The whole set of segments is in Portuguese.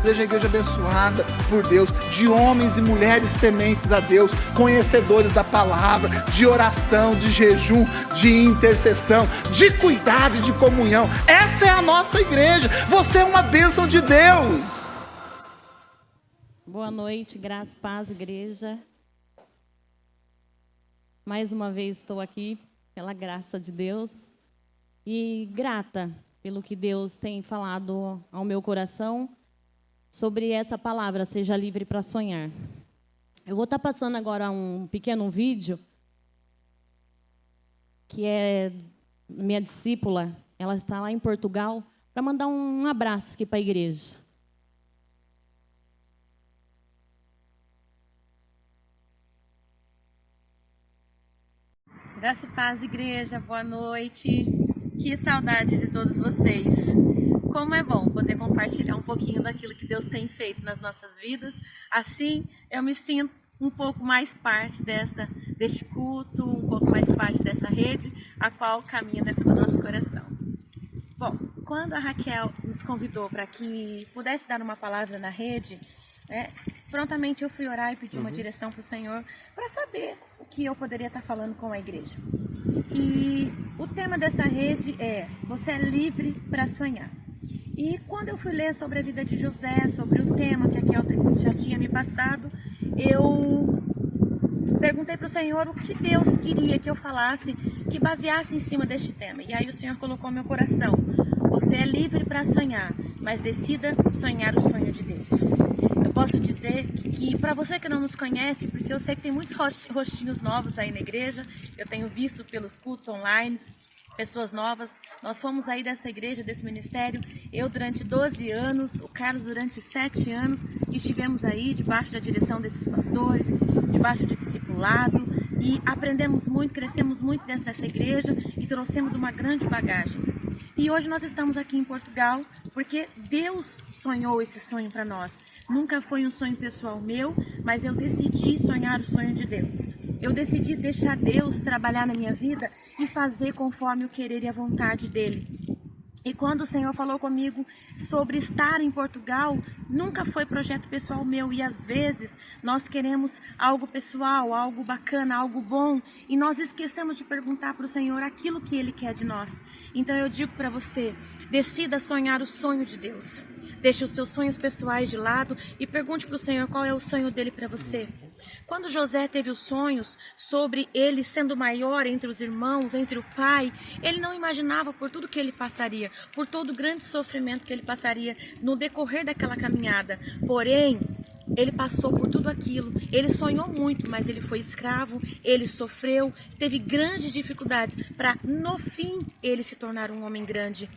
Seja a igreja abençoada por Deus, de homens e mulheres tementes a Deus, conhecedores da palavra, de oração, de jejum, de intercessão, de cuidado e de comunhão. Essa é a nossa igreja. Você é uma bênção de Deus. Boa noite, graça, paz, igreja. Mais uma vez estou aqui pela graça de Deus e grata pelo que Deus tem falado ao meu coração sobre essa palavra, seja livre para sonhar. Eu vou estar passando agora um pequeno vídeo que é minha discípula, ela está lá em Portugal, para mandar um abraço aqui para a igreja. Graça e paz, igreja, boa noite. Que saudade de todos vocês. Como é bom poder compartilhar um pouquinho daquilo que Deus tem feito nas nossas vidas. Assim, eu me sinto um pouco mais parte deste culto, um pouco mais parte dessa rede, a qual caminha dentro do nosso coração. Bom, quando a Raquel nos convidou para que pudesse dar uma palavra na rede, prontamente eu fui orar e pedir uma direção para o Senhor para saber o que eu poderia estar falando com a igreja. E o tema dessa rede é: você é livre para sonhar. E quando eu fui ler sobre a vida de José, sobre o tema que a Raquel já tinha me passado, eu perguntei para o Senhor o que Deus queria que eu falasse, que baseasse em cima deste tema. E aí o Senhor colocou no meu coração: você é livre para sonhar, mas decida sonhar o sonho de Deus. Eu posso dizer que para você que não nos conhece, porque eu sei que tem muitos rostinhos novos aí na igreja, eu tenho visto pelos cultos online, pessoas novas. Nós fomos aí dessa igreja, desse ministério, eu durante 12 anos, o Carlos durante 7 anos, estivemos aí debaixo da direção desses pastores, debaixo de discipulado, e aprendemos muito, crescemos muito dentro dessa igreja e trouxemos uma grande bagagem. E hoje nós estamos aqui em Portugal porque Deus sonhou esse sonho para nós. Nunca foi um sonho pessoal meu, mas eu decidi sonhar o sonho de Deus. Eu decidi deixar Deus trabalhar na minha vida e fazer conforme o querer e a vontade dele. E quando o Senhor falou comigo sobre estar em Portugal, nunca foi projeto pessoal meu. E às vezes nós queremos algo pessoal, algo bacana, algo bom, e nós esquecemos de perguntar para o Senhor aquilo que Ele quer de nós. Então eu digo para você: decida sonhar o sonho de Deus. Deixe os seus sonhos pessoais de lado e pergunte para o Senhor qual é o sonho dele para você. Quando José teve os sonhos sobre ele sendo maior entre os irmãos, entre o pai, ele não imaginava por tudo que ele passaria, por todo o grande sofrimento que ele passaria no decorrer daquela caminhada. Porém, ele passou por tudo aquilo, ele sonhou muito, mas ele foi escravo, ele sofreu, teve grandes dificuldades para, no fim, ele se tornar um homem grande.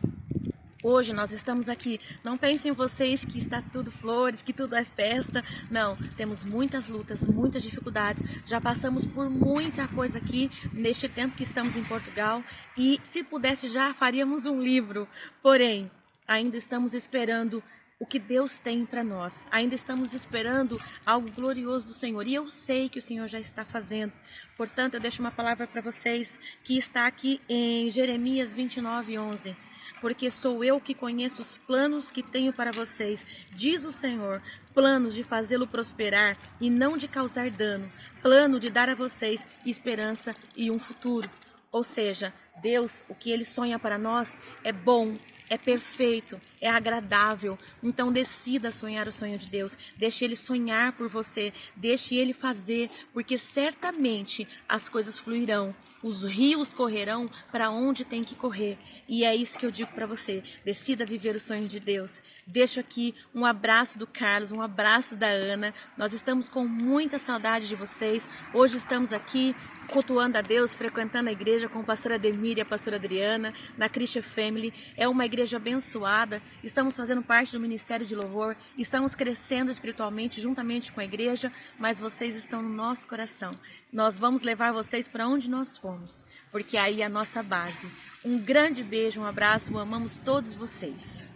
Hoje nós estamos aqui, não pensem vocês que está tudo flores, que tudo é festa. Não, temos muitas lutas, muitas dificuldades. Já passamos por muita coisa aqui neste tempo que estamos em Portugal. E se pudesse já faríamos um livro. Porém, ainda estamos esperando o que Deus tem para nós. Ainda estamos esperando algo glorioso do Senhor. E eu sei que o Senhor já está fazendo. Portanto, eu deixo uma palavra para vocês que está aqui em Jeremias 29:11. Porque sou eu que conheço os planos que tenho para vocês, diz o Senhor, planos de fazê-lo prosperar e não de causar dano, plano de dar a vocês esperança e um futuro. Ou seja, Deus, o que Ele sonha para nós é bom, é perfeito, é agradável. Então decida sonhar o sonho de Deus, deixe Ele sonhar por você, deixe Ele fazer, porque certamente as coisas fluirão, os rios correrão para onde tem que correr. E é isso que eu digo para você: decida viver o sonho de Deus. Deixo aqui um abraço do Carlos, um abraço da Ana. Nós estamos com muita saudade de vocês. Hoje estamos aqui cultuando a Deus, frequentando a igreja com a pastora Ademir e a pastora Adriana, na Christian Family. É uma igreja abençoada, estamos fazendo parte do Ministério de Louvor, estamos crescendo espiritualmente juntamente com a igreja, mas vocês estão no nosso coração. Nós vamos levar vocês para onde nós formos, porque aí é a nossa base. Um grande beijo, um abraço, amamos todos vocês.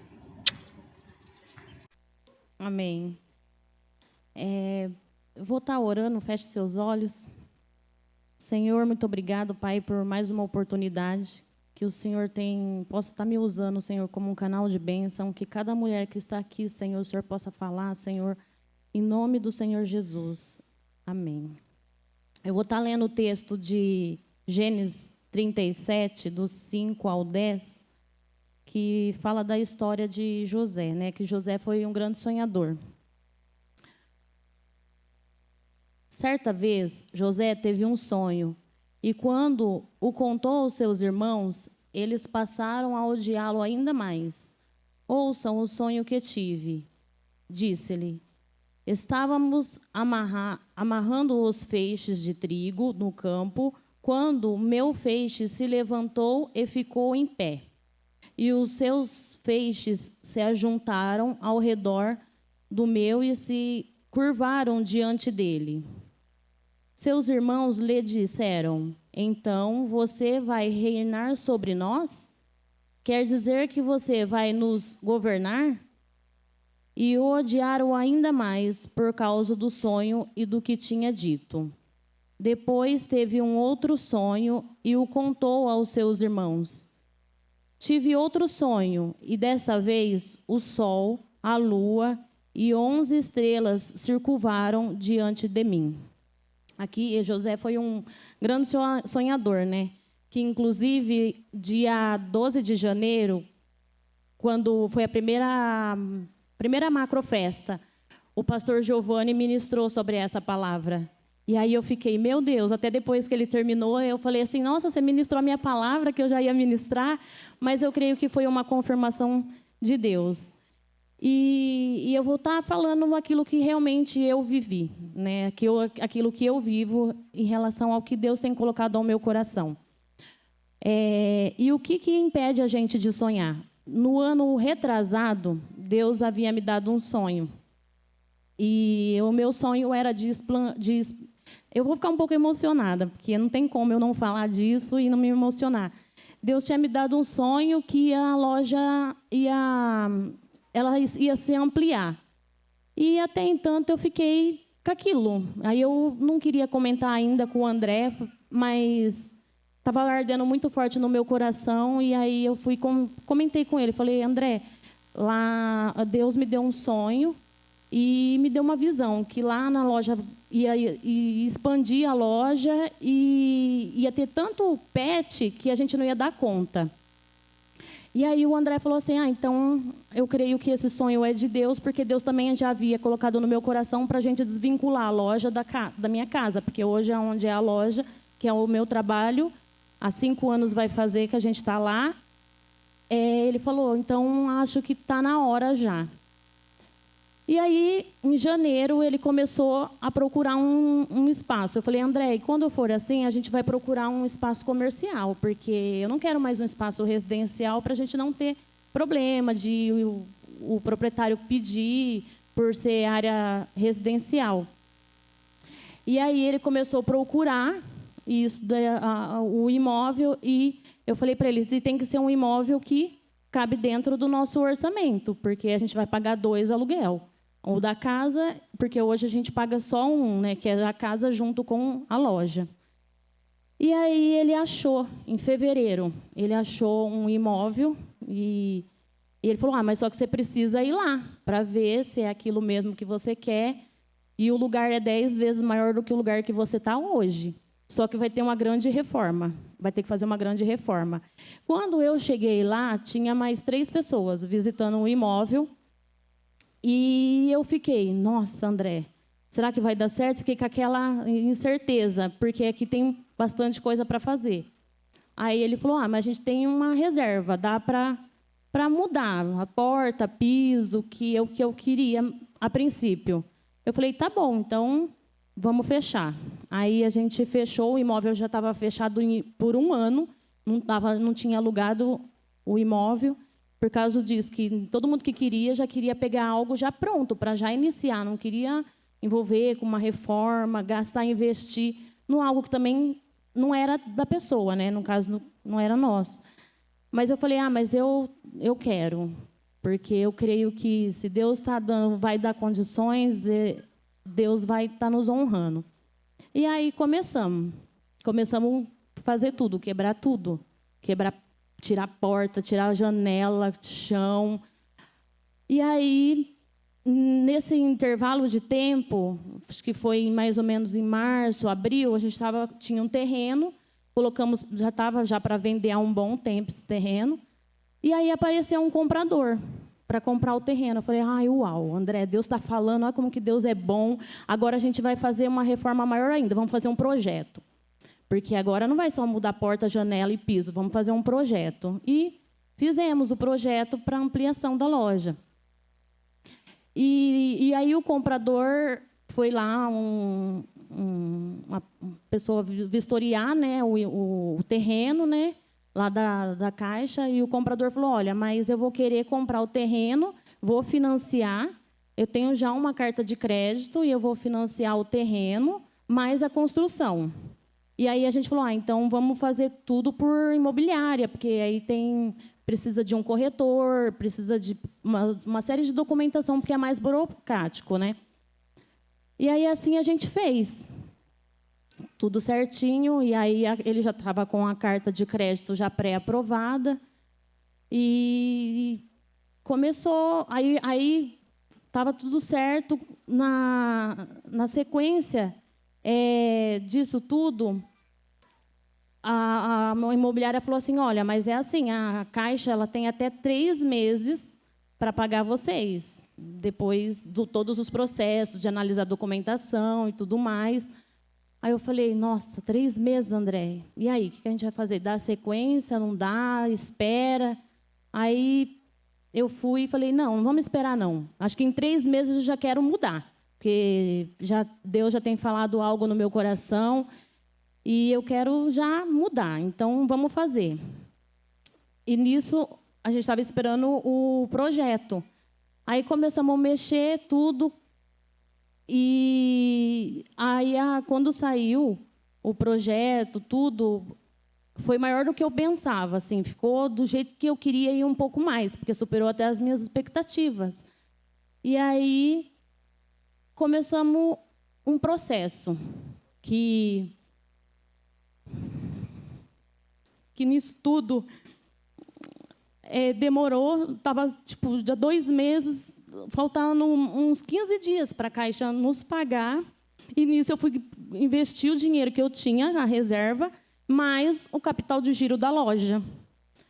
Amém. Vou estar orando, feche seus olhos. Senhor, muito obrigado, Pai, por mais uma oportunidade que o Senhor possa estar me usando, Senhor, como um canal de bênção, que cada mulher que está aqui, Senhor, o Senhor possa falar, Senhor, em nome do Senhor Jesus. Amém. Eu vou estar lendo o texto de Gênesis 37, dos 5 ao 10, que fala da história de José, né? Que José foi um grande sonhador. Certa vez, José teve um sonho, e quando o contou aos seus irmãos, eles passaram a odiá-lo ainda mais. Ouçam o sonho que tive. Disse-lhe: estávamos amarrando os feixes de trigo no campo, quando meu feixe se levantou e ficou em pé. E os seus feixes se ajuntaram ao redor do meu e se curvaram diante dele. Seus irmãos lhe disseram: então você vai reinar sobre nós? Quer dizer que você vai nos governar? E o odiaram ainda mais por causa do sonho e do que tinha dito. Depois teve um outro sonho e o contou aos seus irmãos. Tive outro sonho, e desta vez o sol, a lua e 11 estrelas circularam diante de mim. Aqui, José foi um grande sonhador, né? Que, inclusive, dia 12 de janeiro, quando foi a primeira macrofesta, o pastor Giovanni ministrou sobre essa palavra. E aí eu fiquei, meu Deus, até depois que ele terminou, eu falei assim, nossa, você ministrou a minha palavra, que eu já ia ministrar, mas eu creio que foi uma confirmação de Deus. E eu vou estar falando aquilo que realmente eu vivi, né? Aquilo que eu vivo em relação ao que Deus tem colocado ao meu coração. E o que impede a gente de sonhar? No ano retrasado, Deus havia me dado um sonho. E o meu sonho era eu vou ficar um pouco emocionada, porque não tem como eu não falar disso e não me emocionar. Deus tinha me dado um sonho que a loja ia se ampliar. E até então eu fiquei com aquilo. Aí eu não queria comentar ainda com o André, mas estava ardendo muito forte no meu coração. E aí eu comentei com ele. Falei, André, lá Deus me deu um sonho e me deu uma visão que lá na loja ia expandir a loja e ia ter tanto pet que a gente não ia dar conta. E aí o André falou assim, então eu creio que esse sonho é de Deus, porque Deus também já havia colocado no meu coração para a gente desvincular a loja da minha casa, porque hoje é onde é a loja, que é o meu trabalho, há 5 anos vai fazer que a gente está lá. Ele falou, então acho que está na hora já. E aí, em janeiro, ele começou a procurar um espaço. Eu falei, André, quando for assim, a gente vai procurar um espaço comercial, porque eu não quero mais um espaço residencial para a gente não ter problema de o proprietário pedir por ser área residencial. E aí ele começou a procurar o imóvel e eu falei para ele, tem que ser um imóvel que cabe dentro do nosso orçamento, porque a gente vai pagar 2 aluguel. Ou da casa, porque hoje a gente paga só um, né, que é a casa junto com a loja. E aí ele achou, em fevereiro, ele achou um imóvel e ele falou, mas só que você precisa ir lá para ver se é aquilo mesmo que você quer. E o lugar é 10 vezes maior do que o lugar que você está hoje. Só que vai ter uma grande reforma. Vai ter que fazer uma grande reforma. Quando eu cheguei lá, tinha mais 3 pessoas visitando o imóvel. E eu fiquei, nossa, André, será que vai dar certo? Fiquei com aquela incerteza, porque aqui tem bastante coisa para fazer. Aí ele falou, mas a gente tem uma reserva, dá para mudar a porta, piso, que eu queria a princípio. Eu falei, tá bom, então vamos fechar. Aí a gente fechou, o imóvel já estava fechado por 1 ano, não tinha alugado o imóvel. Por causa disso, que todo mundo que queria já queria pegar algo já pronto, para já iniciar. Não queria envolver com uma reforma, gastar, investir em algo que também não era da pessoa, né? No caso, não era nosso. Mas eu falei, mas eu quero. Porque eu creio que se Deus vai dar condições, Deus vai estar nos honrando. E aí começamos. Começamos a fazer tudo, quebrar tudo. Quebrar tirar porta, tirar janela, chão. E aí, nesse intervalo de tempo, acho que foi mais ou menos em março, abril, a gente tinha um terreno, colocamos, já estava já para vender há um bom tempo esse terreno. E aí apareceu um comprador para comprar o terreno. Eu falei, ai, uau, André, Deus está falando, olha como que Deus é bom. Agora a gente vai fazer uma reforma maior ainda, vamos fazer um projeto. Porque agora não vai só mudar porta, janela e piso, vamos fazer um projeto. E fizemos o projeto para ampliação da loja. E aí o comprador foi lá, uma pessoa vistoriar, né, o terreno, né, lá da Caixa, e o comprador falou, olha, mas eu vou querer comprar o terreno, vou financiar, eu tenho já uma carta de crédito e eu vou financiar o terreno, mais a construção. E aí a gente falou, então vamos fazer tudo por imobiliária, porque aí precisa de um corretor, precisa de uma série de documentação, porque é mais burocrático, né? E aí assim a gente fez. Tudo certinho, e aí ele já estava com a carta de crédito já pré-aprovada. E começou, aí estava tudo certo. Na sequência disso tudo, a imobiliária falou assim, olha, mas é assim, a Caixa ela tem até 3 meses para pagar vocês, depois de todos os processos, de analisar a documentação e tudo mais. Aí eu falei, nossa, 3 meses, André. E aí, o que a gente vai fazer? Dá sequência, não dá, espera? Aí eu fui e falei, não vamos esperar, não. Acho que em 3 meses eu já quero mudar, porque Deus já tem falado algo no meu coração e eu quero já mudar, então vamos fazer. E nisso, a gente estava esperando o projeto. Aí começamos a mexer tudo. E aí, quando saiu o projeto, tudo, foi maior do que eu pensava. Assim, ficou do jeito que eu queria ir um pouco mais, porque superou até as minhas expectativas. E aí, começamos um processo que nisso tudo demorou, estava tipo, já 2 meses, faltando uns 15 dias para a Caixa nos pagar. E nisso eu fui investir o dinheiro que eu tinha na reserva, mais o capital de giro da loja,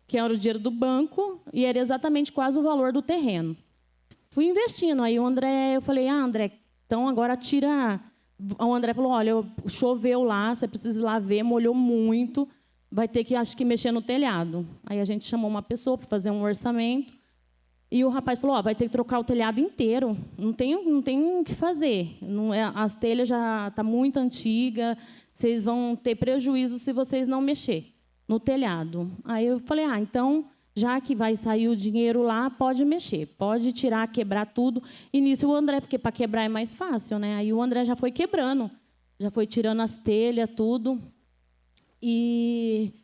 que era o dinheiro do banco, e era exatamente quase o valor do terreno. Fui investindo. Aí eu falei, André, então agora tira... O André falou, olha, choveu lá, você precisa ir lá ver, molhou muito, vai ter que, acho que, mexer no telhado. Aí a gente chamou uma pessoa para fazer um orçamento. E o rapaz falou, vai ter que trocar o telhado inteiro. Não tem o que fazer. As telhas já estão muito antigas, vocês vão ter prejuízo se vocês não mexer no telhado. Aí eu falei, então, já que vai sair o dinheiro lá, pode mexer, pode tirar, quebrar tudo. E nisso o André, porque para quebrar é mais fácil, né? Aí o André já foi quebrando, já foi tirando as telhas, tudo. E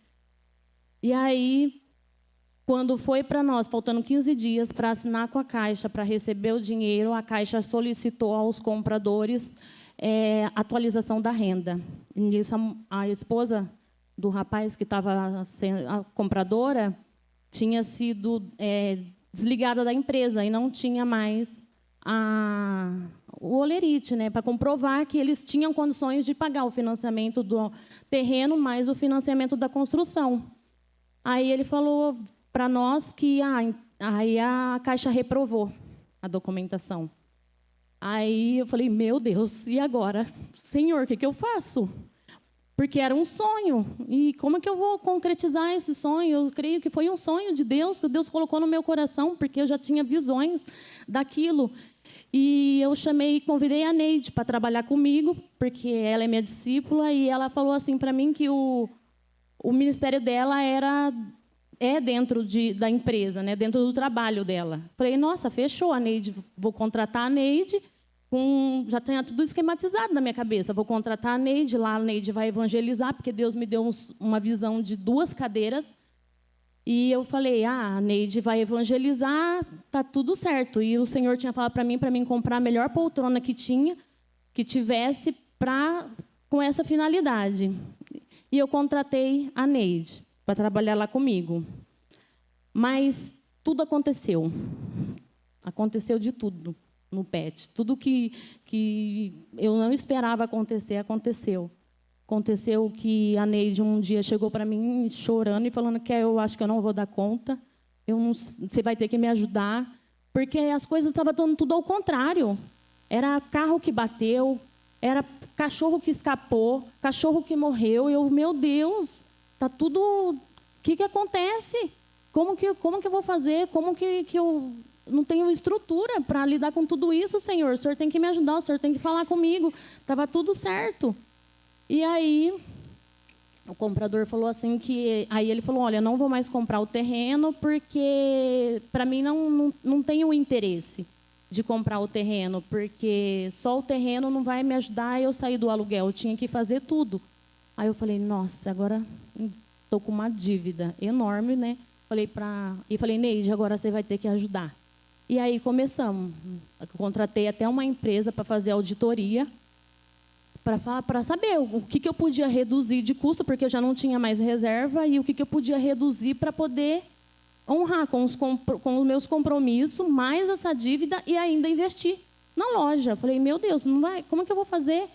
aí... Quando foi para nós, faltando 15 dias para assinar com a Caixa, para receber o dinheiro, a Caixa solicitou aos compradores atualização da renda. E nisso, a esposa do rapaz que estava sendo a compradora tinha sido desligada da empresa e não tinha mais o holerite, né, para comprovar que eles tinham condições de pagar o financiamento do terreno mais o financiamento da construção. Aí ele falou para nós que aí a Caixa reprovou a documentação. Aí eu falei, meu Deus, e agora? Senhor, o que eu faço? Porque era um sonho. E como é que eu vou concretizar esse sonho? Eu creio que foi um sonho de Deus, que Deus colocou no meu coração, porque eu já tinha visões daquilo. E eu convidei a Neide para trabalhar comigo, porque ela é minha discípula, e ela falou assim para mim que o ministério dela é dentro da empresa, né? Dentro do trabalho dela. Falei, nossa, fechou a Neide, vou contratar a Neide, já tenho tudo esquematizado na minha cabeça, vou contratar a Neide, lá a Neide vai evangelizar, porque Deus me deu uma visão de 2 cadeiras, e eu falei, a Neide vai evangelizar, tá tudo certo. E o Senhor tinha falado para mim comprar a melhor poltrona que tivesse com essa finalidade. E eu contratei a Neide para trabalhar lá comigo. Mas tudo aconteceu. Aconteceu de tudo no PET. Tudo que eu não esperava acontecer, aconteceu. Aconteceu que a Neide um dia chegou para mim chorando e falando que eu acho que eu não vou dar conta. Você vai ter que me ajudar. Porque as coisas estavam dando tudo ao contrário. Era carro que bateu, era cachorro que escapou, cachorro que morreu. Meu Deus, tá tudo... O que acontece? Como que eu vou fazer? Como que eu não tenho estrutura para lidar com tudo isso, Senhor? O Senhor tem que me ajudar, o Senhor tem que falar comigo. Estava tudo certo. E aí, o comprador falou assim que... Aí ele falou, olha, não vou mais comprar o terreno porque, para mim, não tenho interesse de comprar o terreno, porque só o terreno não vai me ajudar a eu sair do aluguel. Eu tinha que fazer tudo. Aí eu falei, nossa, agora estou com uma dívida enorme, né? Falei, Neide, agora você vai ter que ajudar. E aí começamos. Eu contratei até uma empresa para fazer auditoria, para saber o que eu podia reduzir de custo, porque eu já não tinha mais reserva, e o que eu podia reduzir para poder honrar com os meus compromissos, mais essa dívida, e ainda investir na loja. Falei, meu Deus, não vai, como é que eu vou fazer?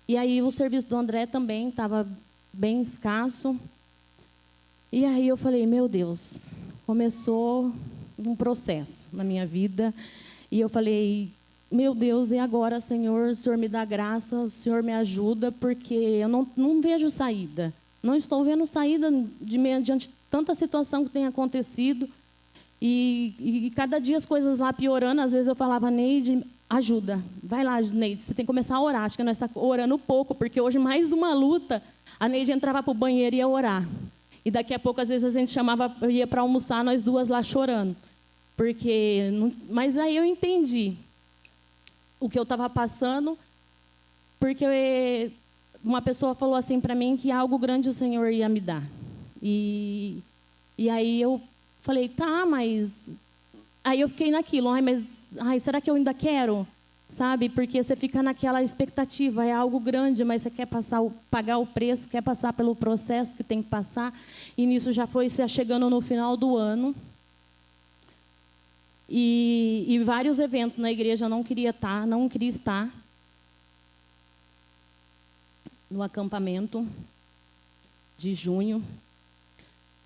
E aí o serviço do André também estava bem escasso. E aí eu falei, meu Deus, começou um processo na minha vida. E eu falei, meu Deus, e agora, Senhor? O Senhor me dá graça, o Senhor me ajuda, porque eu não vejo saída. Não estou vendo saída diante de tanta situação que tem acontecido. E cada dia as coisas lá piorando. Às vezes eu falava, Neide, ajuda. Vai lá, Neide, você tem que começar a orar. Acho que nós estamos orando pouco, porque hoje mais uma luta. A Neide entrava para o banheiro e ia orar. E daqui a pouco, às vezes, a gente ia para almoçar, nós duas lá chorando. Mas aí eu entendi o que eu estava passando, porque uma pessoa falou assim para mim que algo grande o Senhor ia me dar. E aí eu falei, tá, mas... Aí eu fiquei naquilo, será que eu ainda quero? Sabe? Porque você fica naquela expectativa, é algo grande, mas você quer pagar o preço, quer passar pelo processo que tem que passar. E nisso já chegando no final do ano. E vários eventos na igreja eu não queria estar. No acampamento de junho.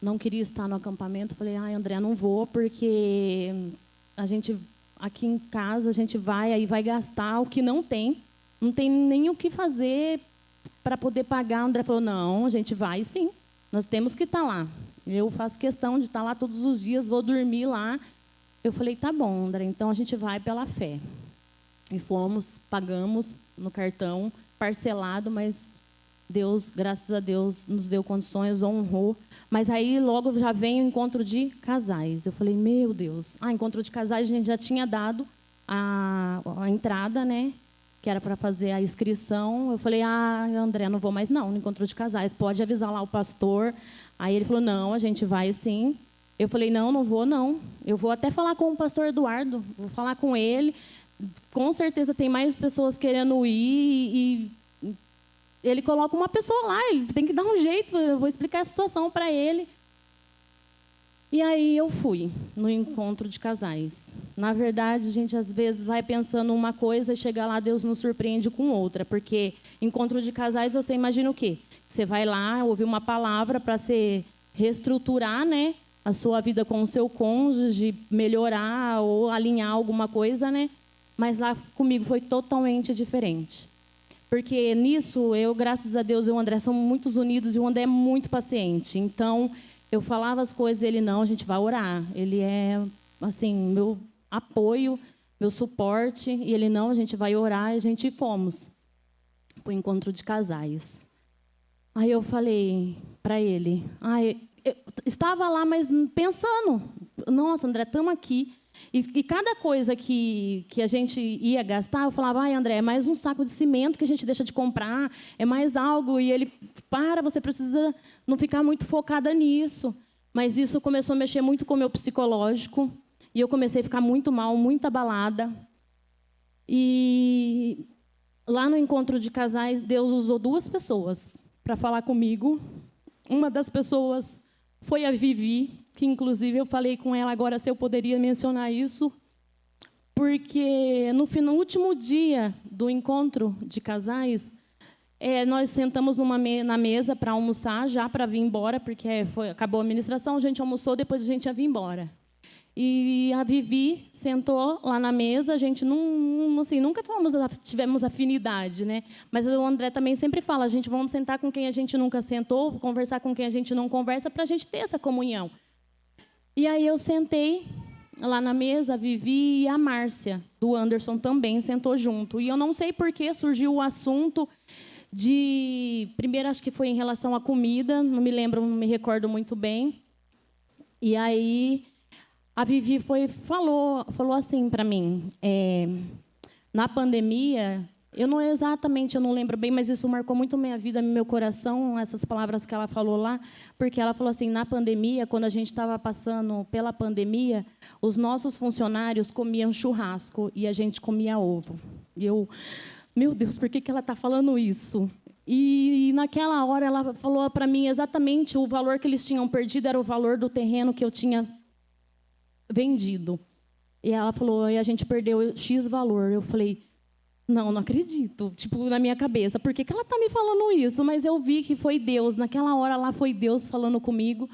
Não queria estar no acampamento. Falei, André, não vou, porque aqui em casa a gente vai gastar o que não tem nem o que fazer para poder pagar. O André falou, não, a gente vai sim, nós temos que estar lá. Eu faço questão de estar lá todos os dias, vou dormir lá. Eu falei, tá bom, André, então a gente vai pela fé. E fomos, pagamos no cartão, parcelado, mas Deus, graças a Deus, nos deu condições, honrou. Mas aí logo já vem o encontro de casais. Eu falei, meu Deus. Encontro de casais, a gente já tinha dado a entrada, né? Que era para fazer a inscrição. Eu falei, André, não vou mais não, no encontro de casais. Pode avisar lá o pastor. Aí ele falou, não, a gente vai sim. Eu falei, não vou não. Eu vou até falar com o pastor Eduardo. Vou falar com ele. Com certeza tem mais pessoas querendo ir e ele coloca uma pessoa lá, ele tem que dar um jeito, eu vou explicar a situação para ele. E aí eu fui no encontro de casais. Na verdade, a gente às vezes vai pensando uma coisa e chega lá, Deus nos surpreende com outra. Porque encontro de casais, você imagina o quê? Você vai lá, ouvir uma palavra para se reestruturar, né? A sua vida com o seu cônjuge, melhorar ou alinhar alguma coisa, né? Mas lá comigo foi totalmente diferente. Porque nisso, graças a Deus, e o André somos muito unidos e o André é muito paciente. Então, eu falava as coisas, ele não, a gente vai orar. Ele é, assim, meu apoio, meu suporte. E ele não, a gente vai orar. E a gente fomos para o encontro de casais. Aí eu falei para ele, eu estava lá, mas pensando, nossa, André, estamos aqui. E cada coisa que a gente ia gastar, eu falava, André, é mais um saco de cimento que a gente deixa de comprar, é mais algo. E ele, você precisa não ficar muito focada nisso. Mas isso começou a mexer muito com o meu psicológico. E eu comecei a ficar muito mal, muito abalada. E lá no encontro de casais, Deus usou 2 pessoas para falar comigo. Uma das pessoas foi a Vivi, que inclusive eu falei com ela agora se eu poderia mencionar isso, porque no último dia do encontro de casais, nós sentamos na mesa para almoçar, já para vir embora, porque acabou a ministração, a gente almoçou, depois a gente ia vir embora. E a Vivi sentou lá na mesa, a gente nunca tivemos afinidade, né? Mas o André também sempre fala, a gente vamos sentar com quem a gente nunca sentou, conversar com quem a gente não conversa, para a gente ter essa comunhão. E aí eu sentei lá na mesa, a Vivi e a Márcia, do Anderson, também sentou junto. E eu não sei por que surgiu o assunto primeiro acho que foi em relação à comida, não me recordo muito bem. E aí a Vivi falou assim para mim, na pandemia, eu não lembro bem, mas isso marcou muito minha vida, meu coração, essas palavras que ela falou lá, porque ela falou assim, na pandemia, quando a gente estava passando pela pandemia, os nossos funcionários comiam churrasco e a gente comia ovo. E eu, meu Deus, por que ela está falando isso? E naquela hora ela falou para mim exatamente o valor que eles tinham perdido era o valor do terreno que eu tinha vendido. E ela falou, e a gente perdeu X valor. Eu falei, não acredito. Tipo, na minha cabeça, por que ela está me falando isso? Mas eu vi que foi Deus. Naquela hora lá foi Deus falando comigo.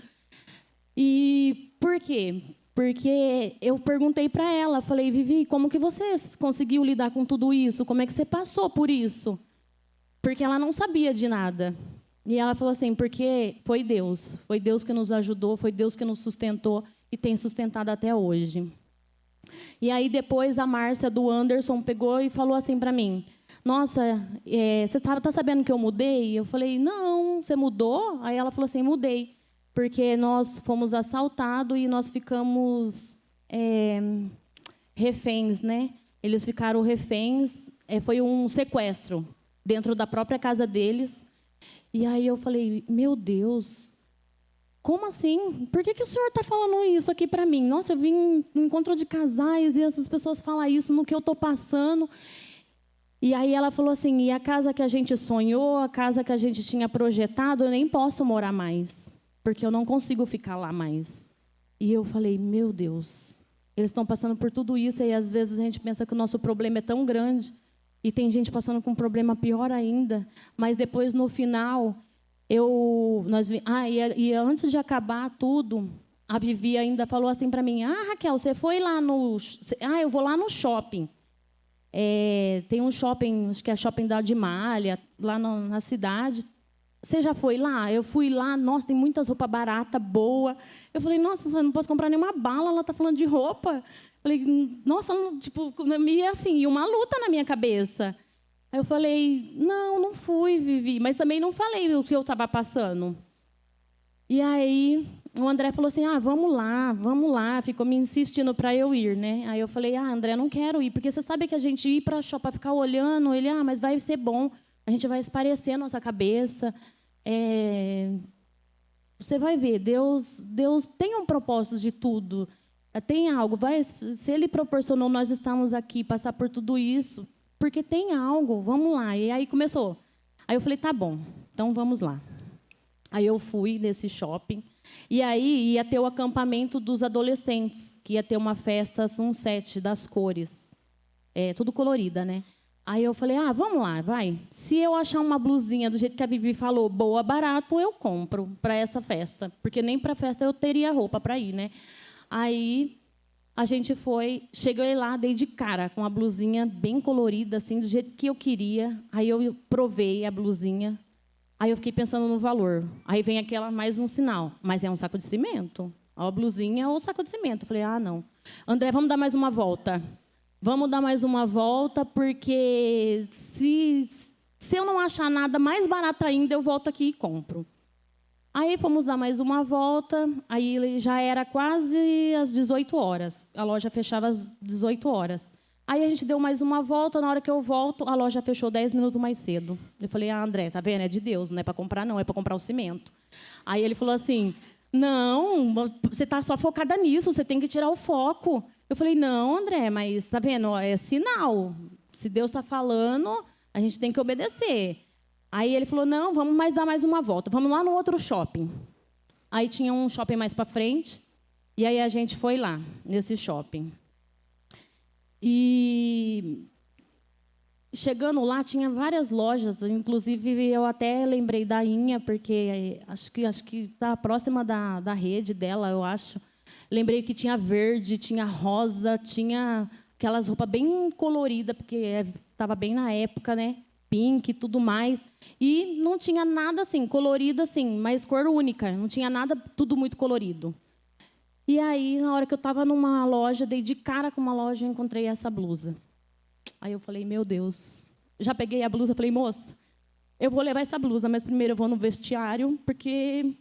E por quê? Porque eu perguntei para ela, falei, Vivi, como que você conseguiu lidar com tudo isso? Como é que você passou por isso? Porque ela não sabia de nada. E ela falou assim, porque foi Deus que nos ajudou, foi Deus que nos sustentou e tem sustentado até hoje. E aí depois a Márcia do Anderson pegou e falou assim para mim, nossa, você está sabendo que eu mudei? Eu falei, não, você mudou? Aí ela falou assim, mudei, porque nós fomos assaltados e nós ficamos reféns, né? Eles ficaram reféns, foi um sequestro dentro da própria casa deles. E aí eu falei, meu Deus, como assim? Por que o senhor está falando isso aqui para mim? Nossa, eu vim no encontro de casais e essas pessoas falam isso no que eu estou passando. E aí ela falou assim, e a casa que a gente sonhou, a casa que a gente tinha projetado, eu nem posso morar mais, porque eu não consigo ficar lá mais. E eu falei, meu Deus, eles estão passando por tudo isso e às vezes a gente pensa que o nosso problema é tão grande e tem gente passando com um problema pior ainda. Mas depois, no final, e antes de acabar tudo, a Vivi ainda falou assim para mim, Raquel, você foi lá eu vou lá no shopping. Tem um shopping, acho que é shopping da Malha, lá na cidade. Você já foi lá? Eu fui lá, nossa, tem muitas roupas baratas, boa. Eu falei, nossa, eu não posso comprar nenhuma bala, ela está falando de roupa. Falei, nossa, tipo, e assim, e uma luta na minha cabeça. Aí eu falei, não fui, Vivi, mas também não falei o que eu estava passando. E aí o André falou assim, vamos lá, ficou me insistindo para eu ir, né? Aí eu falei, André, não quero ir, porque você sabe que a gente ir para shopping, para ficar olhando, ele, mas vai ser bom, a gente vai esparecer a nossa cabeça, você vai ver, Deus tem um propósito de tudo, tem algo, se Ele proporcionou nós estamos aqui, passar por tudo isso, porque tem algo, vamos lá. E aí começou. Aí eu falei, tá bom, então vamos lá. Aí eu fui nesse shopping, e aí ia ter o acampamento dos adolescentes, que ia ter uma festa sunset das cores, tudo colorida, né? Aí eu falei, vamos lá, vai. Se eu achar uma blusinha do jeito que a Vivi falou, boa, barato, eu compro para essa festa, porque nem para festa eu teria roupa para ir, né? Aí a gente cheguei lá, dei de cara com a blusinha bem colorida, assim, do jeito que eu queria. Aí eu provei a blusinha. Aí eu fiquei pensando no valor. Aí vem mais um sinal. Mas é um saco de cimento. A blusinha ou o saco de cimento. Eu falei, não. André, vamos dar mais uma volta. Vamos dar mais uma volta, porque se eu não achar nada mais barato ainda, eu volto aqui e compro. Aí fomos dar mais uma volta, aí já era quase às 18 horas. A loja fechava às 18 horas. Aí a gente deu mais uma volta, na hora que eu volto, a loja fechou 10 minutos mais cedo. Eu falei, André, tá vendo? É de Deus, não é para comprar, não, é para comprar o cimento. Aí ele falou assim, não, você está só focada nisso, você tem que tirar o foco. Eu falei, não, André, mas tá vendo? É sinal. Se Deus está falando, a gente tem que obedecer. Aí ele falou, não, vamos dar mais uma volta. Vamos lá no outro shopping. Aí tinha um shopping mais para frente, E aí a gente foi lá, nesse shopping. E chegando lá, tinha várias lojas, inclusive eu até lembrei da Inha, porque acho que está próxima da rede dela, eu acho. Lembrei que tinha verde, tinha rosa, tinha aquelas roupas bem coloridas, porque estava bem na época, né? Pink e tudo mais. E não tinha nada assim, colorido assim, mas cor única. Não tinha nada, tudo muito colorido. E aí, na hora que eu estava numa loja, dei de cara com uma loja e encontrei essa blusa. Aí eu falei, meu Deus. Já peguei a blusa, falei, moça, eu vou levar essa blusa, mas primeiro eu vou no vestiário, porque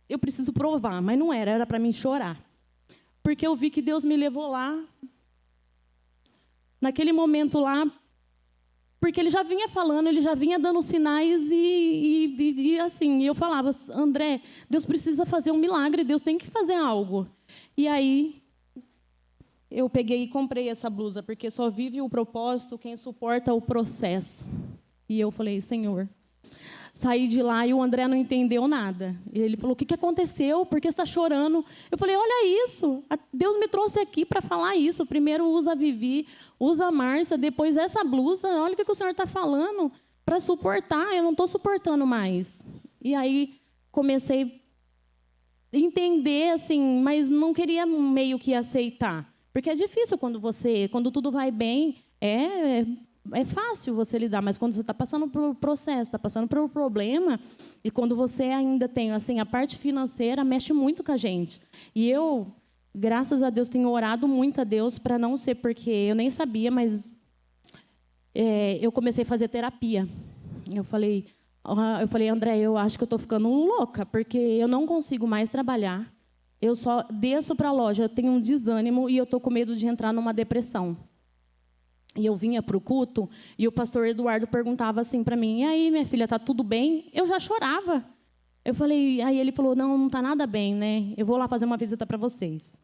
eu preciso provar. Mas não era para mim chorar. Porque eu vi que Deus me levou lá, naquele momento lá, porque ele já vinha falando, ele já vinha dando sinais e assim, eu falava, André, Deus precisa fazer um milagre, Deus tem que fazer algo. E aí, eu peguei e comprei essa blusa, porque só vive o propósito quem suporta o processo. E eu falei, Senhor, saí de lá e o André não entendeu nada. E ele falou, o que aconteceu? Por que você está chorando? Eu falei, olha isso, Deus me trouxe aqui para falar isso. Primeiro usa a Vivi, usa a Márcia, depois essa blusa. Olha o que o Senhor está falando para suportar. Eu não estou suportando mais. E aí comecei a entender, assim, mas não queria meio que aceitar. Porque é difícil quando tudo vai bem, é fácil você lidar, mas quando você está passando por processo, está passando por um problema, e quando você ainda tem assim, a parte financeira, mexe muito com a gente. E eu, graças a Deus, tenho orado muito a Deus para não ser, porque eu nem sabia, mas eu comecei a fazer terapia. Eu falei, André, eu acho que eu estou ficando louca, porque eu não consigo mais trabalhar. Eu só desço para a loja, eu tenho um desânimo e eu estou com medo de entrar numa depressão. E eu vinha para o culto e o pastor Eduardo perguntava assim para mim, e aí, minha filha, tá tudo bem? Eu já chorava. Eu falei, aí ele falou, não tá nada bem, né? Eu vou lá fazer uma visita para vocês.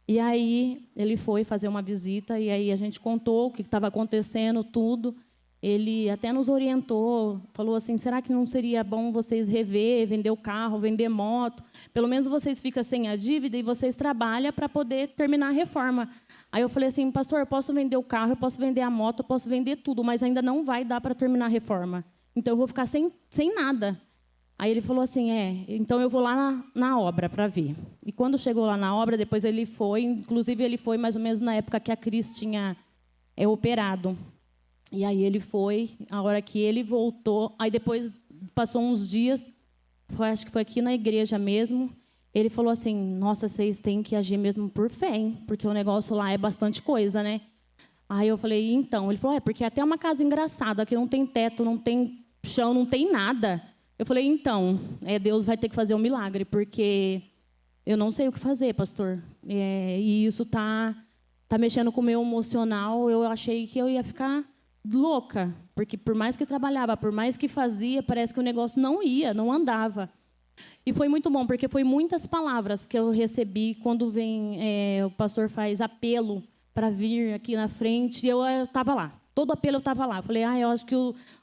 E aí ele foi fazer uma visita e aí a gente contou o que estava acontecendo, tudo. Ele até nos orientou, falou assim, será que não seria bom vocês rever, vender o carro, vender moto? Pelo menos vocês ficam sem a dívida e vocês trabalham para poder terminar a reforma. Aí eu falei assim, pastor, eu posso vender o carro, eu posso vender a moto, eu posso vender tudo, mas ainda não vai dar para terminar a reforma. Então eu vou ficar sem nada. Aí ele falou assim, então eu vou lá na obra para ver. E quando chegou lá na obra, depois ele foi, inclusive ele foi mais ou menos na época que a Cris tinha operado. E aí ele foi, a hora que ele voltou, aí depois passou uns dias, acho que foi aqui na igreja mesmo, ele falou assim, nossa, vocês têm que agir mesmo por fé, hein? Porque o negócio lá é bastante coisa, né? Aí eu falei, então, ele falou, porque até uma casa engraçada, que não tem teto, não tem chão, não tem nada. Eu falei, então, Deus vai ter que fazer um milagre, porque eu não sei o que fazer, pastor. E isso tá mexendo com o meu emocional, eu achei que eu ia ficar louca, porque por mais que trabalhava, por mais que fazia, parece que o negócio não andava. E foi muito bom, porque foi muitas palavras que eu recebi quando o pastor faz apelo para vir aqui na frente, e eu estava lá. Todo apelo eu estava lá. Eu falei, eu acho que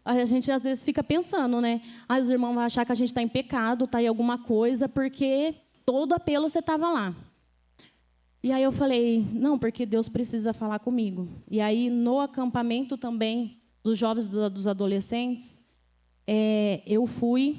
a gente às vezes fica pensando, né? Os irmãos vão achar que a gente está em pecado, está em alguma coisa, porque todo apelo você estava lá. E aí eu falei, não, porque Deus precisa falar comigo. E aí no acampamento também dos jovens, dos adolescentes, eu fui.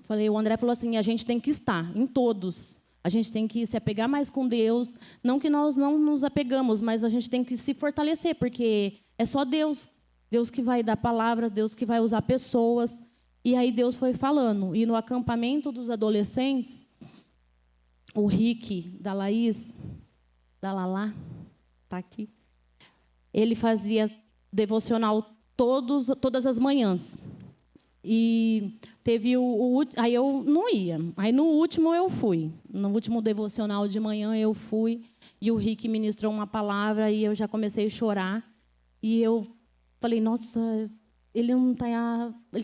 Falei, o André falou assim, a gente tem que estar em todos. A gente tem que se apegar mais com Deus. Não que nós não nos apegamos, mas a gente tem que se fortalecer, porque é só Deus. Deus que vai dar palavras, Deus que vai usar pessoas. E aí Deus foi falando. E no acampamento dos adolescentes, o Rick, da Laís, da Lala, tá aqui. Ele fazia devocional todas as manhãs. E teve aí eu não ia. Aí no último eu fui. No último devocional de manhã eu fui. E o Rick ministrou uma palavra e eu já comecei a chorar. E eu falei, nossa, ele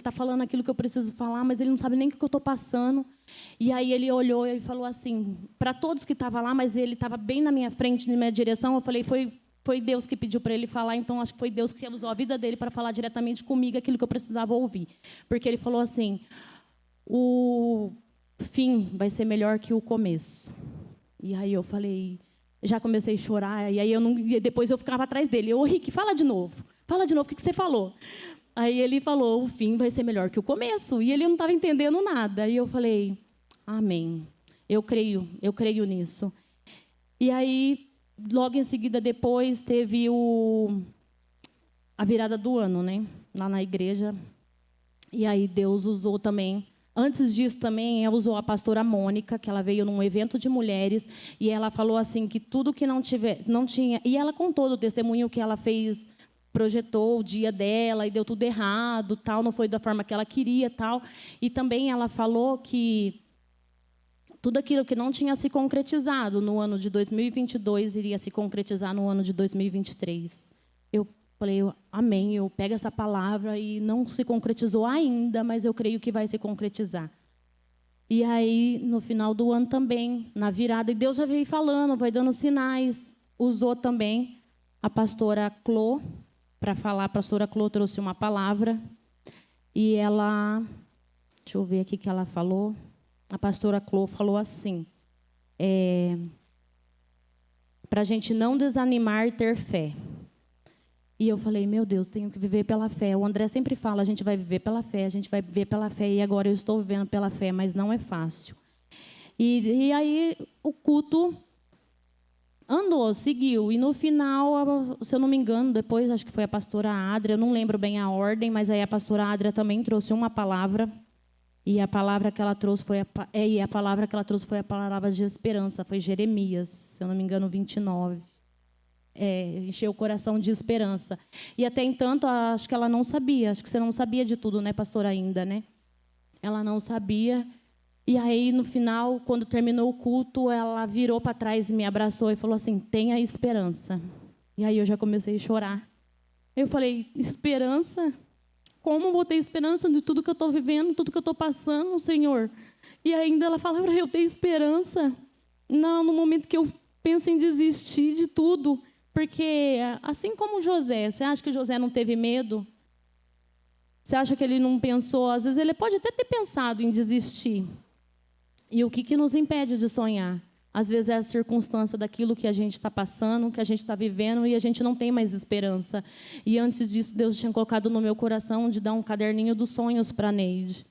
tá falando aquilo que eu preciso falar, mas ele não sabe nem o que eu estou passando. E aí ele olhou e falou assim, para todos que estavam lá, mas ele estava bem na minha frente, na minha direção. Eu falei, foi Deus que pediu para ele falar, então acho que foi Deus que usou a vida dele para falar diretamente comigo aquilo que eu precisava ouvir. Porque ele falou assim, o fim vai ser melhor que o começo. E aí eu falei, já comecei a chorar, e aí depois eu ficava atrás dele. Rick, fala de novo, o que você falou? Aí ele falou, o fim vai ser melhor que o começo. E ele não estava entendendo nada. E eu falei, amém, eu creio nisso. E aí, logo em seguida, depois, teve a virada do ano, né? Lá na igreja. E aí Deus usou também. Antes disso também, usou a pastora Mônica, que ela veio num evento de mulheres, e ela falou assim que tudo que não tinha... E ela contou do testemunho que ela fez, projetou o dia dela, e deu tudo errado, tal, não foi da forma que ela queria, tal. E também ela falou que tudo aquilo que não tinha se concretizado no ano de 2022 iria se concretizar no ano de 2023. Eu falei, amém, eu pego essa palavra e não se concretizou ainda, mas eu creio que vai se concretizar. E aí, no final do ano também, na virada, e Deus já veio falando, vai dando sinais. Usou também a pastora Clô para falar. A pastora Clô trouxe uma palavra e ela... Deixa eu ver aqui o que ela falou. A pastora Clô falou assim, para a gente não desanimar e ter fé. E eu falei, meu Deus, tenho que viver pela fé. O André sempre fala, a gente vai viver pela fé, a gente vai viver pela fé. E agora eu estou vivendo pela fé, mas não é fácil. E aí o culto andou, seguiu. E no final, se eu não me engano, depois acho que foi a pastora Adria, eu não lembro bem a ordem, mas aí a pastora Adria também trouxe uma palavra. E a palavra que ela trouxe foi a palavra de esperança, foi Jeremias, se eu não me engano, 29. Encheu o coração de esperança. E até entanto, acho que ela não sabia. Acho que você não sabia de tudo, né, pastora, ainda, né? Ela não sabia. E aí, no final, quando terminou o culto, ela virou para trás e me abraçou e falou assim, tenha esperança. E aí eu já comecei a chorar. Eu falei, esperança? Como vou ter esperança de tudo que eu estou vivendo, tudo que eu estou passando, Senhor? E ainda ela fala para eu ter esperança. Não, no momento que eu penso em desistir de tudo. Porque, assim como José, você acha que José não teve medo? Você acha que ele não pensou? Às vezes ele pode até ter pensado em desistir. E o que nos impede de sonhar? Às vezes é a circunstância daquilo que a gente está passando, que a gente está vivendo, e a gente não tem mais esperança. E antes disso, Deus tinha colocado no meu coração de dar um caderninho dos sonhos para a Neide.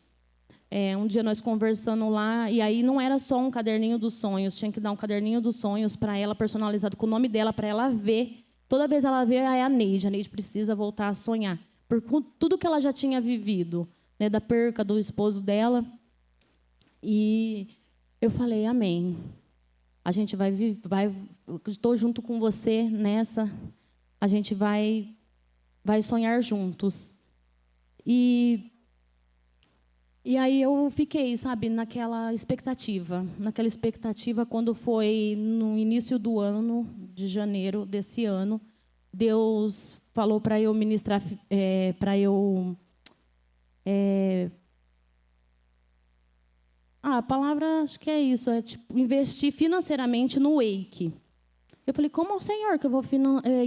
Um dia nós conversando lá, e aí não era só um caderninho dos sonhos, tinha que dar um caderninho dos sonhos para ela, personalizado com o nome dela, para ela ver. Toda vez ela vê, é a Neide precisa voltar a sonhar. Por tudo que ela já tinha vivido, né, da perca do esposo dela. E eu falei, amém. A gente estou junto com você nessa, a gente vai sonhar juntos. E aí eu fiquei, sabe, naquela expectativa quando foi no início do ano, de janeiro desse ano, Deus falou para eu ministrar, a palavra, acho que é isso, tipo, investir financeiramente no Wake. Eu falei, como, Senhor, que eu vou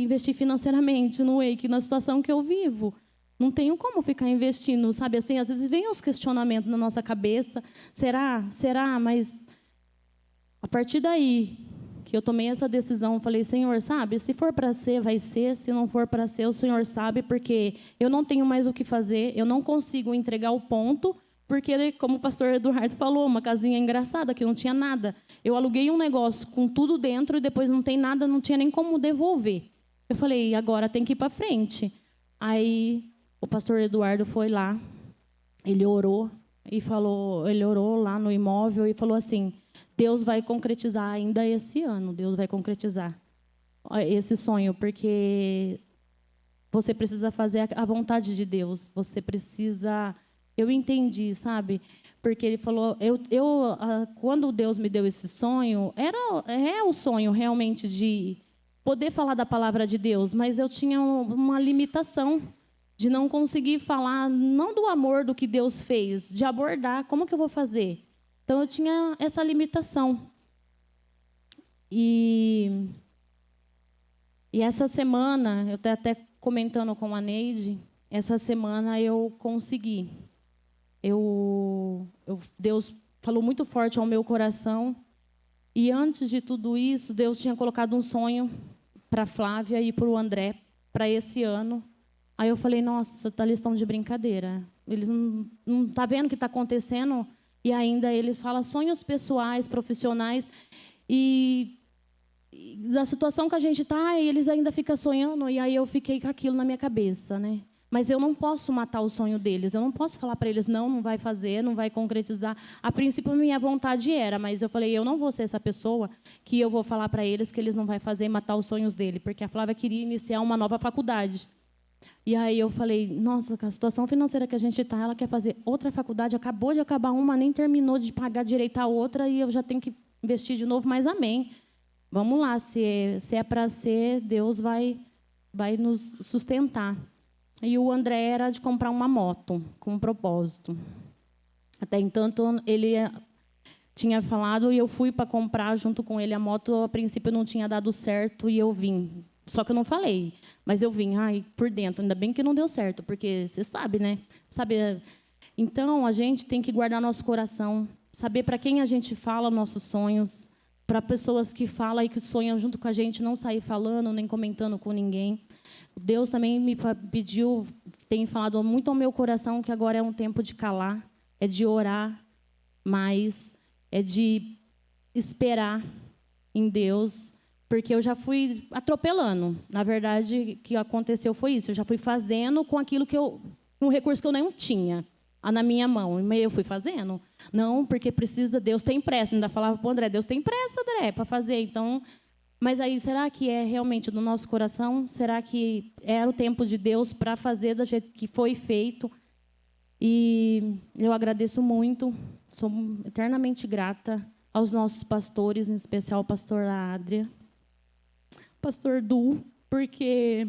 investir financeiramente no Wake, na situação que eu vivo? Não tenho como ficar investindo, sabe? Assim, às vezes vem os questionamentos na nossa cabeça. Será? Mas a partir daí que eu tomei essa decisão, eu falei, Senhor, sabe? Se for para ser, vai ser. Se não for para ser, o Senhor sabe, porque eu não tenho mais o que fazer. Eu não consigo entregar o ponto, porque, como o pastor Eduardo falou, uma casinha engraçada, que não tinha nada. Eu aluguei um negócio com tudo dentro e depois não tem nada, não tinha nem como devolver. Eu falei, agora tem que ir para frente. Aí o pastor Eduardo foi lá, ele orou lá no imóvel e falou assim, Deus vai concretizar ainda esse ano, Deus vai concretizar esse sonho, porque você precisa fazer a vontade de Deus, você precisa... Eu entendi, sabe? Porque ele falou, quando Deus me deu esse sonho, é o sonho realmente de poder falar da palavra de Deus, mas eu tinha uma limitação de não conseguir falar, não do amor do que Deus fez, de abordar, como que eu vou fazer? Então, eu tinha essa limitação. E essa semana, eu estou até comentando com a Neide, essa semana eu consegui. Deus falou muito forte ao meu coração E antes de tudo isso, Deus tinha colocado um sonho para a Flávia e para o André para esse ano. Aí eu falei, nossa, eles estão de brincadeira. Eles não estão vendo o que está acontecendo. E ainda eles falam sonhos pessoais, profissionais. E da situação que a gente está, eles ainda ficam sonhando. E aí eu fiquei com aquilo na minha cabeça, né? Mas eu não posso matar o sonho deles. Eu não posso falar para eles, não vai fazer, não vai concretizar. A princípio, a minha vontade era, mas eu falei, eu não vou ser essa pessoa que eu vou falar para eles que eles não vão fazer e matar os sonhos dele. Porque a Flávia queria iniciar uma nova faculdade. E aí eu falei, nossa, com a situação financeira que a gente está, ela quer fazer outra faculdade, acabou de acabar uma, nem terminou de pagar direito a outra, e eu já tenho que investir de novo, mas amém. Vamos lá, se é para ser, Deus vai nos sustentar. E o André era de comprar uma moto, com um propósito. Até então, ele tinha falado e eu fui para comprar junto com ele a moto. A princípio, não tinha dado certo e eu vim. Só que eu não falei, mas eu vim por dentro. Ainda bem que não deu certo, porque você sabe, né? Então, a gente tem que guardar nosso coração, saber para quem a gente fala nossos sonhos, para pessoas que falam e que sonham junto com a gente, não sair falando nem comentando com ninguém. Deus também me pediu, tem falado muito ao meu coração que agora é um tempo de calar, é de orar mais, é de esperar em Deus, porque eu já fui atropelando. Na verdade, o que aconteceu foi isso, eu já fui fazendo com aquilo um recurso que eu nem tinha na minha mão, e eu fui fazendo. Não, porque precisa, Deus tem pressa, ainda falava para o André, Deus tem pressa, André, para fazer, então... Mas aí, será que é realmente do nosso coração? Será que era o tempo de Deus para fazer do jeito que foi feito? E eu agradeço muito, sou eternamente grata aos nossos pastores, em especial ao pastor Adria, pastor Du, porque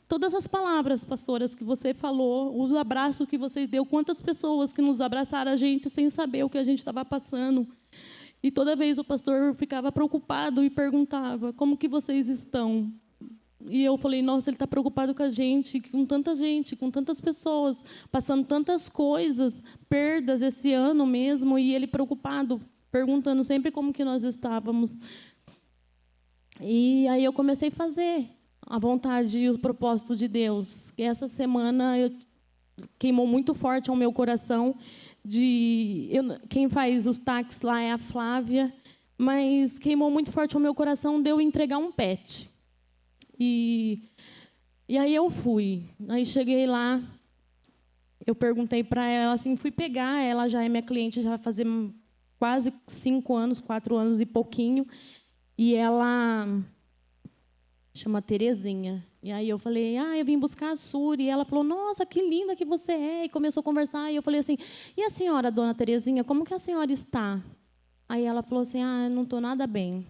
todas as palavras, pastoras, que você falou, os abraços que vocês deu, quantas pessoas que nos abraçaram a gente sem saber o que a gente estava passando. E toda vez o pastor ficava preocupado e perguntava, como que vocês estão? E eu falei, nossa, ele está preocupado com a gente, com tantas pessoas, passando tantas coisas, perdas esse ano mesmo, e ele preocupado, perguntando sempre como que nós estávamos. E aí eu comecei a fazer a vontade e o propósito de Deus. E essa semana queimou muito forte ao meu coração, quem faz os táxis lá é a Flávia, mas queimou muito forte o meu coração de eu entregar um pet. E aí eu fui. Aí cheguei lá, eu perguntei para ela, assim, fui pegar, ela já é minha cliente, já vai fazer quase 5 anos, 4 anos e pouquinho, e ela chama Terezinha. E aí eu falei, eu vim buscar a Suri. E ela falou, nossa, que linda que você é. E começou a conversar. E eu falei assim, e a senhora, dona Terezinha, como que a senhora está? Aí ela falou assim, não estou nada bem,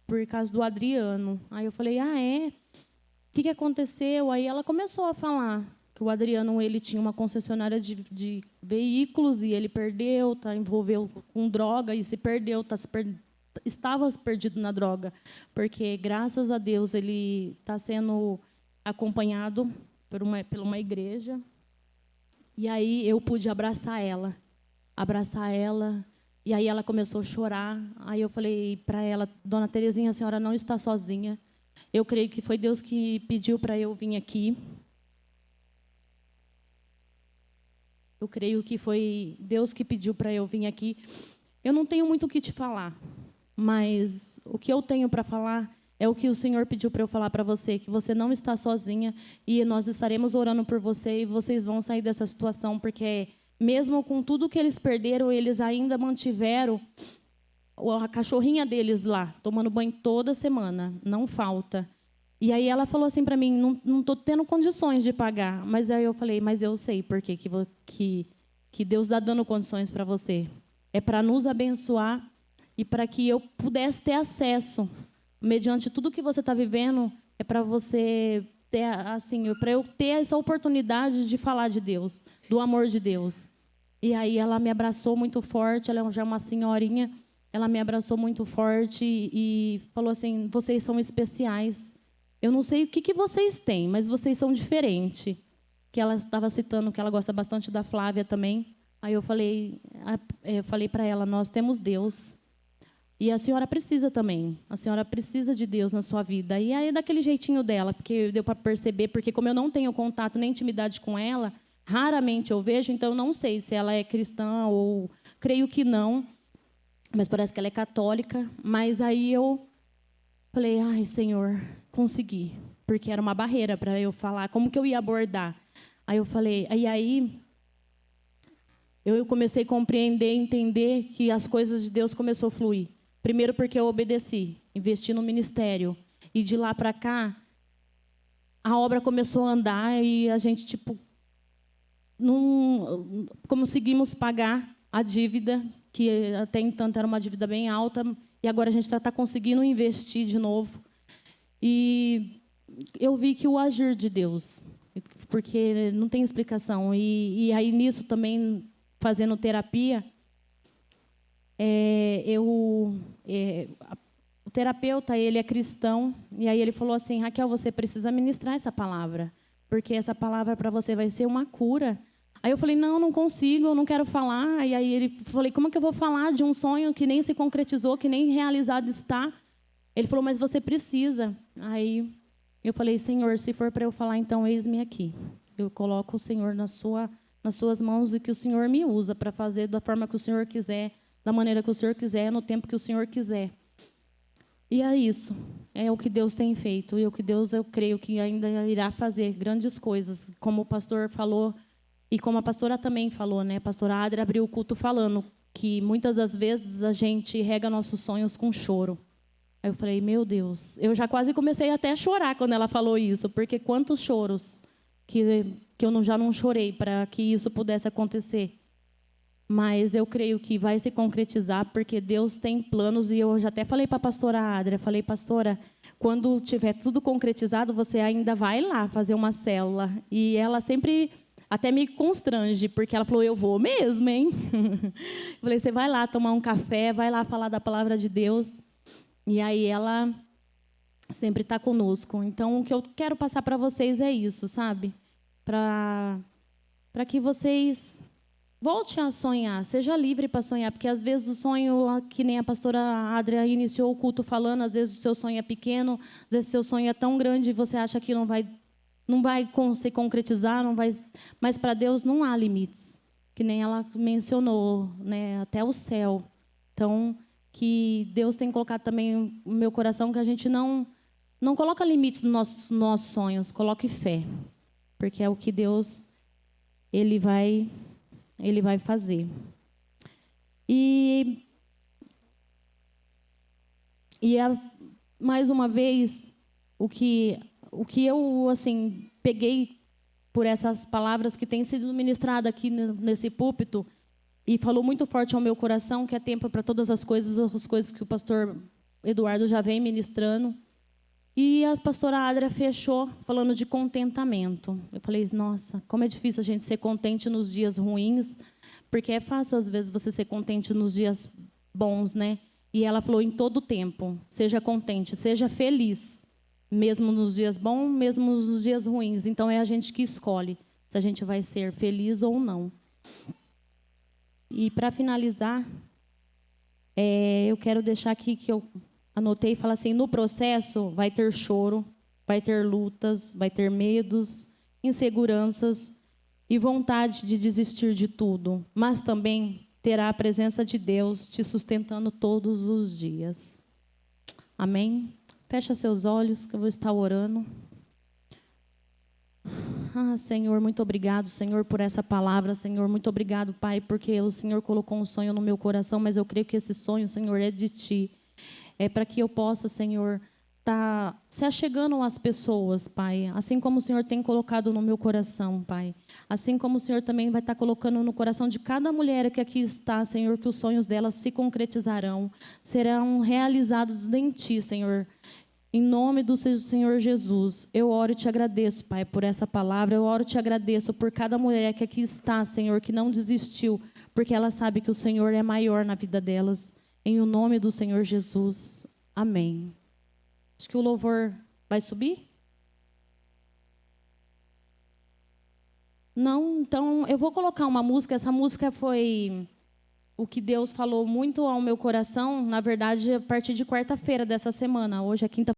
por causa do Adriano. Aí eu falei, é? O que aconteceu? Aí ela começou a falar que o Adriano, ele tinha uma concessionária de veículos e ele perdeu, envolveu com droga e se perdeu, estava perdido na droga, porque, graças a Deus, ele está sendo acompanhado por uma igreja. E aí eu pude abraçar ela, e aí ela começou a chorar. Aí eu falei para ela, dona Terezinha, a senhora não está sozinha. Eu creio que foi Deus que pediu para eu vir aqui. Eu creio que foi Deus que pediu para eu vir aqui. Eu não tenho muito o que te falar, mas o que eu tenho para falar é o que o Senhor pediu para eu falar para você, que você não está sozinha e nós estaremos orando por você e vocês vão sair dessa situação, porque mesmo com tudo que eles perderam, eles ainda mantiveram a cachorrinha deles lá, tomando banho toda semana, não falta. E aí ela falou assim para mim, não estou tendo condições de pagar. Mas aí eu falei, mas eu sei por que Deus está dando condições para você. É para nos abençoar e para que eu pudesse ter acesso, mediante tudo que você está vivendo, é para você ter, assim, para eu ter essa oportunidade de falar de Deus, do amor de Deus. E aí ela me abraçou muito forte, ela já é uma senhorinha, ela me abraçou muito forte e falou assim, vocês são especiais. Eu não sei o que vocês têm, mas vocês são diferentes. Que ela estava citando que ela gosta bastante da Flávia também. Aí eu falei para ela, nós temos Deus. E a senhora precisa também. A senhora precisa de Deus na sua vida. E aí, daquele jeitinho dela, porque deu para perceber, porque como eu não tenho contato nem intimidade com ela, raramente eu vejo, então eu não sei se ela é cristã ou creio que não, mas parece que ela é católica. Mas aí eu falei, ai, Senhor, consegui. Porque era uma barreira para eu falar como que eu ia abordar. Aí eu falei, e aí eu comecei a compreender, entender que as coisas de Deus começou a fluir. Primeiro porque eu obedeci, investi no ministério. E de lá para cá, a obra começou a andar e a gente, não conseguimos pagar a dívida, que até então era uma dívida bem alta, e agora a gente está conseguindo investir de novo. E eu vi que o agir de Deus, porque não tem explicação. E aí nisso também, fazendo terapia, o terapeuta, ele é cristão, e aí ele falou assim, Raquel, você precisa ministrar essa palavra, porque essa palavra para você vai ser uma cura. Aí eu falei, não consigo, eu não quero falar. E aí ele falou, como é que eu vou falar de um sonho que nem se concretizou, que nem realizado está? Ele falou, mas você precisa. Aí eu falei, Senhor, se for para eu falar, então eis-me aqui. Eu coloco o Senhor nas suas mãos e que o Senhor me usa para fazer da forma que o Senhor quiser, da maneira que o Senhor quiser, no tempo que o Senhor quiser. E é isso. É o que Deus tem feito. E o que Deus, eu creio que ainda irá fazer grandes coisas. Como o pastor falou, e como a pastora também falou, né? A pastora Adria abriu o culto falando que muitas das vezes a gente rega nossos sonhos com choro. Aí eu falei, meu Deus. Eu já quase comecei até a chorar quando ela falou isso. Porque quantos choros que eu já não chorei para que isso pudesse acontecer. Mas eu creio que vai se concretizar, porque Deus tem planos. E eu já até falei para a pastora Adria, falei, pastora, quando tiver tudo concretizado, você ainda vai lá fazer uma célula. E ela sempre até me constrange, porque ela falou, eu vou mesmo, hein? Eu falei, você vai lá tomar um café, vai lá falar da palavra de Deus. E aí ela sempre está conosco. Então, o que eu quero passar para vocês é isso, sabe? Para que vocês volte a sonhar, seja livre para sonhar, porque às vezes o sonho, que nem a pastora Adria iniciou o culto falando, às vezes o seu sonho é pequeno, às vezes o seu sonho é tão grande e você acha que não vai se concretizar, não vai, mas para Deus não há limites, que nem ela mencionou, né, até o céu. Então, que Deus tem colocado também no meu coração que a gente não coloca limites nos nossos sonhos, coloque fé, porque é o que Deus ele vai fazer. Mais uma vez, o que eu assim peguei por essas palavras que têm sido ministradas aqui nesse púlpito e falou muito forte ao meu coração, que é tempo para todas as coisas que o pastor Eduardo já vem ministrando. E a pastora Adria fechou falando de contentamento. Eu falei, nossa, como é difícil a gente ser contente nos dias ruins, porque é fácil, às vezes, você ser contente nos dias bons, né? E ela falou, em todo tempo, seja contente, seja feliz, mesmo nos dias bons, mesmo nos dias ruins. Então, é a gente que escolhe se a gente vai ser feliz ou não. E, para finalizar, eu quero deixar aqui que eu anotei e fala assim, no processo vai ter choro, vai ter lutas, vai ter medos, inseguranças e vontade de desistir de tudo, mas também terá a presença de Deus te sustentando todos os dias. Amém? Fecha seus olhos que eu vou estar orando. Senhor, muito obrigado, Senhor, por essa palavra, Senhor, muito obrigado, Pai, porque o Senhor colocou um sonho no meu coração, mas eu creio que esse sonho, Senhor, é de Ti. É para que eu possa, Senhor, estar se achegando às pessoas, Pai. Assim como o Senhor tem colocado no meu coração, Pai. Assim como o Senhor também vai estar colocando no coração de cada mulher que aqui está, Senhor, que os sonhos delas se concretizarão, serão realizados em Ti, Senhor. Em nome do Senhor Jesus, eu oro e te agradeço, Pai, por essa palavra. Eu oro e te agradeço por cada mulher que aqui está, Senhor, que não desistiu, porque ela sabe que o Senhor é maior na vida delas. Em o nome do Senhor Jesus. Amém. Acho que o louvor vai subir? Não? Então, eu vou colocar uma música. Essa música foi o que Deus falou muito ao meu coração, na verdade, a partir de quarta-feira dessa semana. Hoje é quinta.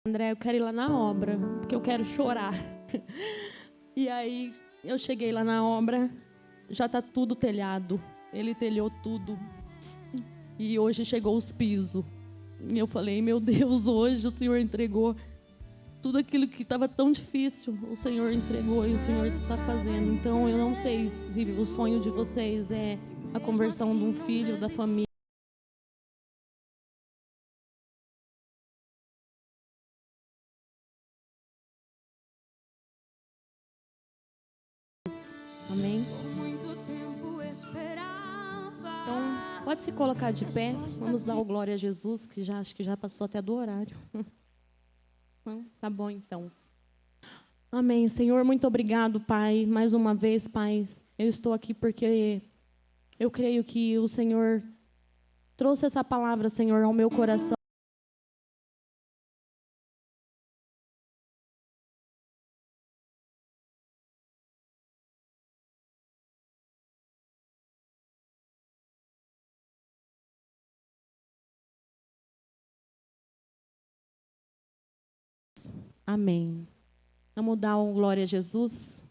André, eu quero ir lá na obra, porque eu quero chorar. E aí, eu cheguei lá na obra, já tá tudo telhado. Ele telhou tudo. E hoje chegou os pisos. E eu falei, meu Deus, hoje o Senhor entregou tudo aquilo que estava tão difícil, o Senhor entregou e o Senhor está fazendo. Então, eu não sei se o sonho de vocês é a conversão de um filho, da família. Amém? Então, pode se colocar de pé. Vamos dar o glória a Jesus, que acho que já passou até do horário. Tá bom, então. Amém. Senhor, muito obrigado, Pai. Mais uma vez, Pai, eu estou aqui porque eu creio que o Senhor trouxe essa palavra, Senhor, ao meu coração. Amém. Vamos dar um glória a Jesus.